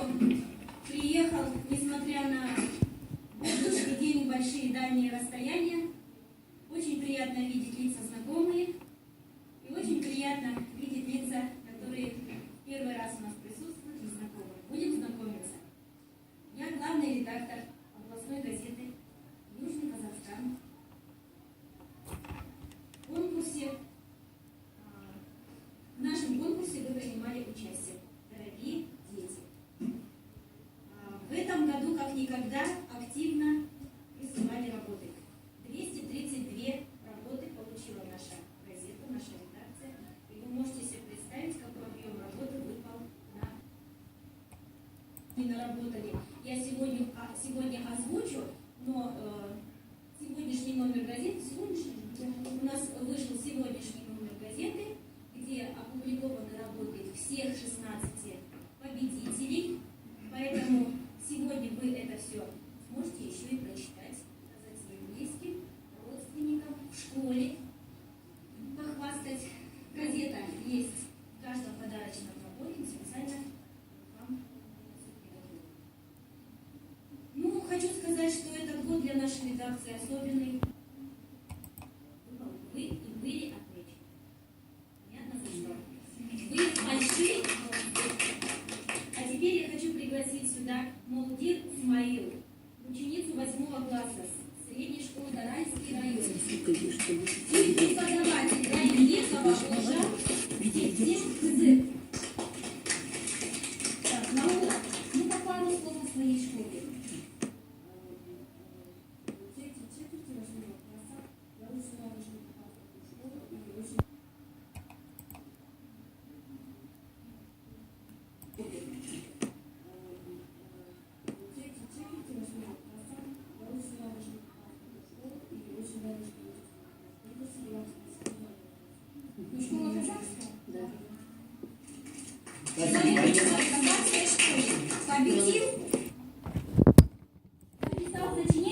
кто приехал, несмотря на будущий день, большие дальние расстояния. Очень приятно видеть лица знакомые. И очень приятно видеть лица, которые первый раз у нас присутствуют, незнакомые. Будем знакомиться. Я главный редактор областной газеты «Южный Казахстан». В нашем конкурсе вы принимали участие, дорогие дети. В этом году, как никогда, активно присылали работы. 232 работы получила наша газета, наша редакция. И вы можете себе представить, какой объем работы выпал и наработали. Я сегодня озвучу, но сегодняшний номер газеты, у нас вышел сегодняшний номер газеты, где опубликованы работы всех 16 победителей. Поэтому сегодня вы это все сможете еще и прочитать, сказать своим близким, родственникам, в школе, похвастать. Газета есть в каждом подарочном наборе, специально вам. Ну, хочу сказать, что этот год для нашей редакции особенный. Вы и были отмечены. Понятно, за что? Вы большие. А теперь я хочу пригласить сюда Молдир Исмаил, ученицу 8 класса средней школы Даральский район. И преподаватель Райникова Ожа Кызыр. Так, Наука, ну-ка пару слов о своей школе. Школа казахская? Да. Казахская школа. Победил